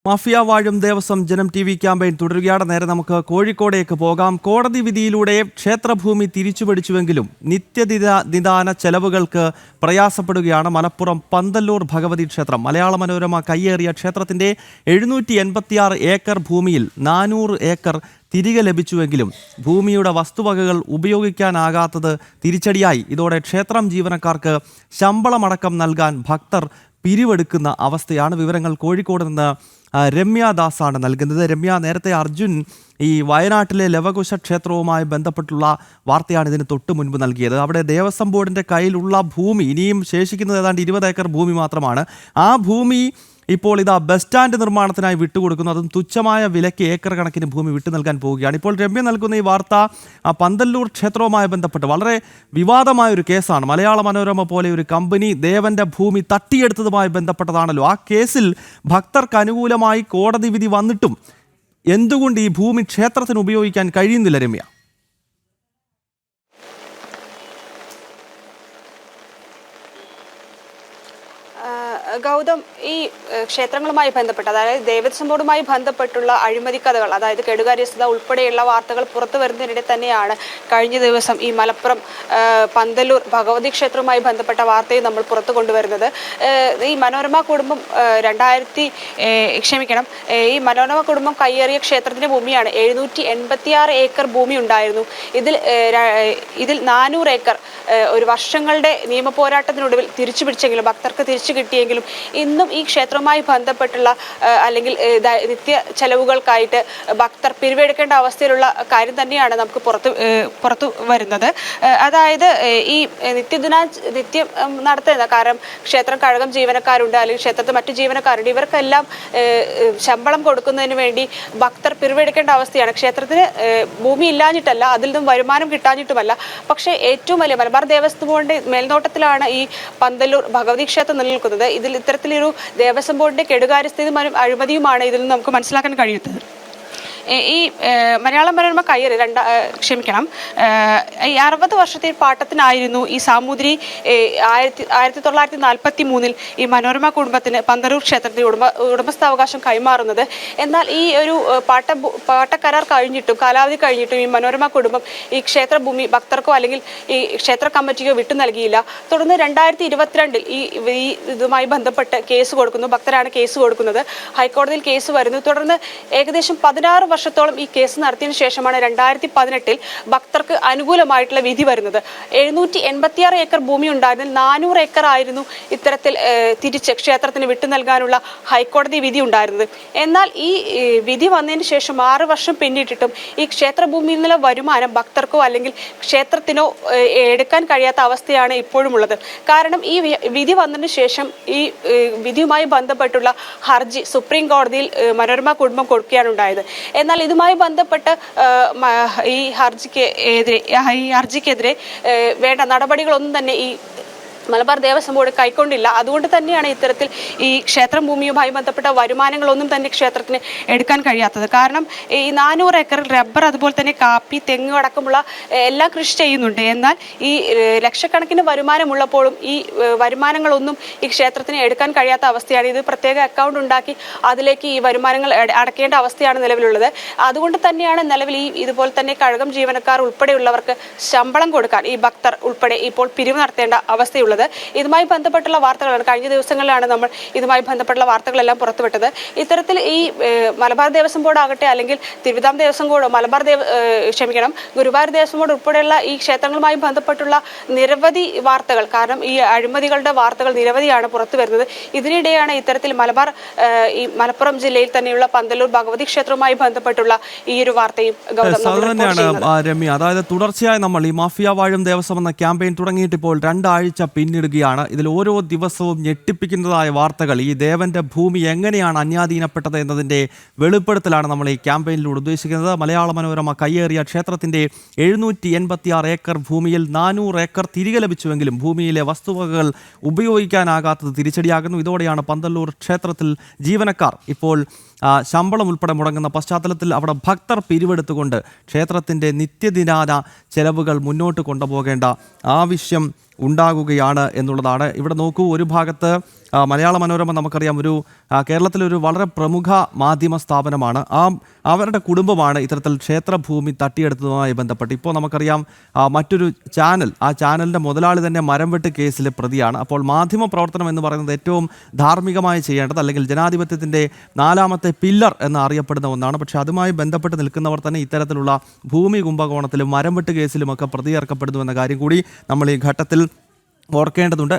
Mafia വാഴും ദേവസ്വം ജനം T V campaign തുടരുകയാണ്. നേരെ നമുക്ക് കോഴിക്കോടേക്ക് പോകാം. കോടതി വിധിയിലൂടെ ക്ഷേത്രഭൂമി തിരിച്ചുപിടിച്ചുവെങ്കിലും നിദാന ചെലവുകൾക്ക് പ്രയാസപ്പെടുകയാണ് മലപ്പുറം പന്തല്ലൂർ ഭഗവതി ക്ഷേത്രം. മലയാള മനോരമ കയ്യേറിയ ക്ഷേത്രത്തിന്റെ 786 ഏക്കർ ഭൂമിയിൽ 400 ഏക്കർ തിരികെ ലഭിച്ചുവെങ്കിലും ഭൂമിയുടെ വസ്തുവകകൾ ഉപയോഗിക്കാനാകാത്തത് തിരിച്ചടിയായി. ഇതോടെ ക്ഷേത്രം ജീവനക്കാർക്ക് ശമ്പളമടക്കം നൽകാൻ ഭക്തർ പിരിവെടുക്കുന്ന അവസ്ഥയാണ്. വിവരങ്ങൾ കോഴിക്കോട് നിന്ന് രമ്യ ദാസാണ് നൽകുന്നത്. രമ്യ, നേരത്തെ അർജുൻ ഈ വയനാട്ടിലെ ലവകുശ ക്ഷേത്രവുമായി ബന്ധപ്പെട്ടുള്ള വാർത്തയാണ് ഇതിന് തൊട്ട് മുൻപ് നൽകിയത്. അവിടെ ദേവസ്വം ബോർഡിൻ്റെ കയ്യിലുള്ള ഭൂമി ഇനിയും ശേഷിക്കുന്നത് ഏതാണ്ട് 20 ഏക്കർ ഭൂമി മാത്രമാണ്. ആ ഭൂമി ഇപ്പോൾ ഇതാ ബസ് സ്റ്റാൻഡ് നിർമ്മാണത്തിനായി വിട്ടുകൊടുക്കുന്നു. അതും തുച്ഛമായ വിലയ്ക്ക് ഏക്കർ കണക്കിന് ഭൂമി വിട്ടു നൽകാൻ പോവുകയാണ്. ഇപ്പോൾ രമ്യ നൽകുന്ന ഈ വാർത്ത പന്തല്ലൂർ ക്ഷേത്രവുമായി ബന്ധപ്പെട്ട് വളരെ വിവാദമായൊരു കേസാണ്. മലയാള മനോരമ പോലെ ഒരു കമ്പനി ദേവന്റെ ഭൂമി തട്ടിയെടുത്തതുമായി ബന്ധപ്പെട്ടതാണല്ലോ. ആ കേസിൽ ഭക്തർക്ക് അനുകൂലമായി കോടതി വിധി വന്നിട്ടും എന്തുകൊണ്ട് ഈ ഭൂമി ക്ഷേത്രത്തിന് ഉപയോഗിക്കാൻ കഴിയുന്നില്ല രമ്യ? ഗൗതം, ഈ ക്ഷേത്രങ്ങളുമായി ബന്ധപ്പെട്ട്, അതായത് ദേവസ്വം ബോർഡുമായി ബന്ധപ്പെട്ടുള്ള അഴിമതി കഥകൾ, അതായത് കെടുകാര്യസ്ഥത ഉൾപ്പെടെയുള്ള വാർത്തകൾ പുറത്തു വരുന്നതിനിടെ തന്നെയാണ് കഴിഞ്ഞ ദിവസം ഈ മലപ്പുറം പന്തല്ലൂർ ഭഗവതി ക്ഷേത്രവുമായി ബന്ധപ്പെട്ട വാർത്തയും നമ്മൾ പുറത്തു കൊണ്ടുവരുന്നത്. ഈ മനോരമ കുടുംബം ഈ മനോരമ കുടുംബം കയ്യേറിയ ക്ഷേത്രത്തിന്റെ ഭൂമിയാണ് 786 ഏക്കർ ഭൂമി ഉണ്ടായിരുന്നു. ഇതിൽ 400 ഏക്കർ ഒരു വർഷങ്ങളുടെ നിയമ പോരാട്ടത്തിനൊടുവിൽ തിരിച്ചു പിടിച്ചെങ്കിലും, ഭക്തർക്ക് തിരിച്ചു കിട്ടിയെങ്കിലും ഇന്നും ഈ ക്ഷേത്രവുമായി ബന്ധപ്പെട്ടുള്ള അല്ലെങ്കിൽ നിത്യ ചെലവുകൾക്കായിട്ട് ഭക്തർ പിരിവെടുക്കേണ്ട അവസ്ഥയിലുള്ള കാര്യം തന്നെയാണ് നമുക്ക് പുറത്തു വരുന്നത്. അതായത് ഈ നിത്യം നടത്തുന്ന, കാരണം ക്ഷേത്രം കഴകം ജീവനക്കാരുണ്ട്, അല്ലെങ്കിൽ ക്ഷേത്രത്തിൽ മറ്റു ജീവനക്കാരുണ്ട്, ഇവർക്കെല്ലാം ശമ്പളം കൊടുക്കുന്നതിന് വേണ്ടി ഭക്തർ പിരിവെടുക്കേണ്ട അവസ്ഥയാണ്. ക്ഷേത്രത്തിന് ഭൂമി ഇല്ലാഞ്ഞിട്ടല്ല, അതിൽ നിന്നും വരുമാനം കിട്ടാഞ്ഞിട്ടുമല്ല. പക്ഷേ ഏറ്റവും വലിയ മലബാർ ദേവസ്വം ബോർഡിന്റെ മേൽനോട്ടത്തിലാണ് ഈ പന്തല്ലൂർ ഭഗവതി ക്ഷേത്രം നിലനിൽക്കുന്നത്. ഇതിൽ ഇത്തരത്തിലൊരു ദേവസ്വം ബോർഡിന്റെ കെടുകാര്യസ്ഥതയും അഴിമതിയുമാണ് ഇതിൽ നിന്ന് നമുക്ക് മനസ്സിലാക്കാൻ കഴിയുന്നത്. ഈ മലയാള മനോരമ കയ്യേറി 60 വർഷത്തെ പാട്ടത്തിനായിരുന്നു ഈ സാമൂതിരി 1943 ഈ മനോരമ കുടുംബത്തിന് പന്തല്ലൂർ ക്ഷേത്രത്തിൽ ഉടമസ്ഥാവകാശം കൈമാറുന്നത്. എന്നാൽ ഈ ഒരു പാട്ടക്കരാർ കഴിഞ്ഞിട്ടും, കാലാവധി കഴിഞ്ഞിട്ടും ഈ മനോരമ കുടുംബം ഈ ക്ഷേത്രഭൂമി ഭക്തർക്കോ അല്ലെങ്കിൽ ഈ ക്ഷേത്ര കമ്മിറ്റിക്കോ വിട്ടു നൽകിയില്ല. തുടർന്ന് 2022 ഈ ഇതുമായി ബന്ധപ്പെട്ട് കേസ് കൊടുക്കുന്നു. ഭക്തരാണ് കേസ് കൊടുക്കുന്നത്. ഹൈക്കോടതിയിൽ കേസ് വരുന്നു. തുടർന്ന് ഏകദേശം 16 വർഷത്തോളം ഈ കേസ് നടത്തിയതിനു ശേഷമാണ് 2018 ഭക്തർക്ക് അനുകൂലമായിട്ടുള്ള വിധി വരുന്നത്. 786 ഏക്കർ ഭൂമി ഉണ്ടായിരുന്നതിൽ 400 ഏക്കർ ആയിരുന്നു ഇത്തരത്തിൽ തിരിച്ച് ക്ഷേത്രത്തിന് വിട്ടു നൽകാനുള്ള ഹൈക്കോടതി വിധി ഉണ്ടായിരുന്നത്. എന്നാൽ ഈ വിധി വന്നതിന് ശേഷം 6 വർഷം പിന്നിട്ടിട്ടും ഈ ക്ഷേത്രഭൂമിയിൽ നിന്നുള്ള വരുമാനം ഭക്തർക്കോ അല്ലെങ്കിൽ ക്ഷേത്രത്തിനോ എടുക്കാൻ കഴിയാത്ത അവസ്ഥയാണ് ഇപ്പോഴും ഉള്ളത്. കാരണം ഈ വിധി വന്നതിന് ശേഷം ഈ വിധിയുമായി ബന്ധപ്പെട്ടുള്ള ഹർജി സുപ്രീം കോടതിയിൽ മനോരമ കുടുംബം കൊടുക്കുകയാണ് ഉണ്ടായത്. എന്നാൽ ഇതുമായി ബന്ധപ്പെട്ട് ഈ ഹർജിക്കെതിരെ വേണ്ട നടപടികളൊന്നും തന്നെ ഈ മലബാർ ദേവസ്വം ബോർഡ് കൈക്കൊണ്ടില്ല. അതുകൊണ്ട് തന്നെയാണ് ഇത്തരത്തിൽ ഈ ക്ഷേത്രം ഭൂമിയുമായി ബന്ധപ്പെട്ട വരുമാനങ്ങളൊന്നും തന്നെ ക്ഷേത്രത്തിന് എടുക്കാൻ കഴിയാത്തത്. കാരണം ഈ 400 ഏക്കറിൽ റബ്ബർ, അതുപോലെ തന്നെ കാപ്പി, തെങ്ങ് അടക്കമുള്ള എല്ലാം കൃഷി ചെയ്യുന്നുണ്ട്. എന്നാൽ ഈ ലക്ഷക്കണക്കിന് വരുമാനമുള്ളപ്പോഴും ഈ വരുമാനങ്ങളൊന്നും ഈ ക്ഷേത്രത്തിന് എടുക്കാൻ കഴിയാത്ത അവസ്ഥയാണ്. ഇത് പ്രത്യേക അക്കൗണ്ട് ഉണ്ടാക്കി അതിലേക്ക് ഈ വരുമാനങ്ങൾ അടക്കേണ്ട അവസ്ഥയാണ് നിലവിലുള്ളത്. അതുകൊണ്ട് തന്നെയാണ് നിലവിൽ ഈ ഇതുപോലെ തന്നെ കഴകം ജീവനക്കാർ ഉൾപ്പെടെയുള്ളവർക്ക് ശമ്പളം കൊടുക്കാൻ ഈ ഭക്തർ ഉൾപ്പെടെ ഇപ്പോൾ പിരിവ് നടത്തേണ്ട അവസ്ഥയുള്ളത്. ഇതുമായി ബന്ധപ്പെട്ടുള്ള വാർത്തകളാണ് കഴിഞ്ഞ ദിവസങ്ങളിലാണ് നമ്മൾ ഇതുമായി ബന്ധപ്പെട്ടുള്ള വാർത്തകളെല്ലാം പുറത്തുവിട്ടത്. ഇത്തരത്തിൽ ഈ മലബാർ ദേവസ്വം ബോർഡ് ആകട്ടെ, അല്ലെങ്കിൽ തിരുവിതാംകൂർ ദേവസ്വം ബോർഡ്, ഗുരുവായൂർ ദേവസ്വം ബോർഡ് ഉൾപ്പെടെയുള്ള ഈ ക്ഷേത്രങ്ങളുമായി ബന്ധപ്പെട്ടുള്ള നിരവധി വാർത്തകൾ, കാരണം ഈ അഴിമതികളുടെ വാർത്തകൾ നിരവധിയാണ് പുറത്തു വരുന്നത്. ഇതിനിടെയാണ് ഇത്തരത്തിൽ മലപ്പുറം ജില്ലയിൽ തന്നെയുള്ള പന്തല്ലൂർ ഭഗവതി ക്ഷേത്രവുമായി ബന്ധപ്പെട്ടുള്ള ഈ ഒരു വാർത്തയും രമ്യ. അതായത് തുടർച്ചയായി നമ്മൾ ഈ മാഫിയ വാഴും ദേവസ്വം എന്ന ക്യാമ്പയിൻ തുടങ്ങിയിട്ട് ഇപ്പോൾ 2 ആഴ്ച പിന്നിടുകയാണ്. ഇതിൽ ഓരോ ദിവസവും ഞെട്ടിപ്പിക്കുന്നതായ വാർത്തകൾ, ഈ ദേവന്റെ ഭൂമി എങ്ങനെയാണ് അന്യാധീനപ്പെട്ടത് എന്നതിൻ്റെ വെളിപ്പെടുത്തലാണ് നമ്മൾ ഈ ക്യാമ്പയിനിലൂടെ ഉദ്ദേശിക്കുന്നത്. മലയാള മനോരമ കയ്യേറിയ ക്ഷേത്രത്തിൻ്റെ 786 ഏക്കർ ഭൂമിയിൽ 400 ഏക്കർ തിരികെ ലഭിച്ചുവെങ്കിലും ഭൂമിയിലെ വസ്തുവകകൾ ഉപയോഗിക്കാനാകാത്തത് തിരിച്ചടിയാകുന്നു. ഇതോടെയാണ് പന്തല്ലൂർ ക്ഷേത്രത്തിൽ ജീവനക്കാർ ഇപ്പോൾ ശമ്പളം ഉൾപ്പെടെ മുടങ്ങുന്ന പശ്ചാത്തലത്തിൽ അവിടെ ഭക്തർ പിരിവെടുത്തുകൊണ്ട് ക്ഷേത്രത്തിൻ്റെ നിത്യദിനാന ചെലവുകൾ മുന്നോട്ട് കൊണ്ടുപോകേണ്ട ആവശ്യം ഉണ്ടാകുകയാണ് എന്നുള്ളതാണ്. ഇവിടെ നോക്കൂ, ഒരു ഭാഗത്ത് മലയാള മനോരമ നമുക്കറിയാം കേരളത്തിലെ ഒരു വളരെ പ്രമുഖ മാധ്യമ സ്ഥാപനമാണ്. അവരുടെ കുടുംബമാണ് ഇത്തരത്തിൽ ക്ഷേത്രഭൂമി തട്ടിയെടുത്തതുമായി ബന്ധപ്പെട്ട് ഇപ്പോൾ നമുക്കറിയാം മറ്റൊരു ചാനൽ, ആ ചാനലിൻ്റെ മുതലാളി തന്നെ മരംവെട്ട് കേസിലെ പ്രതിയാണ്. അപ്പോൾ മാധ്യമ പ്രവർത്തനം എന്ന് പറയുന്നത് ഏറ്റവും ധാർമ്മികമായി ചെയ്യേണ്ടത്, അല്ലെങ്കിൽ ജനാധിപത്യത്തിൻ്റെ 4ാമത്തെ പില്ലർ എന്ന് അറിയപ്പെടുന്ന ഒന്നാണ്. പക്ഷേ അതുമായി ബന്ധപ്പെട്ട് നിൽക്കുന്നവർ തന്നെ ഇത്തരത്തിലുള്ള ഭൂമി കുംഭകോണത്തിലും മരംവെട്ട് കേസിലുമൊക്കെ പ്രതി ചേർക്കപ്പെടുന്നു എന്ന കാര്യം കൂടി നമ്മൾ ഈ ഘട്ടത്തിൽ ഓർക്കേണ്ടതുണ്ട്.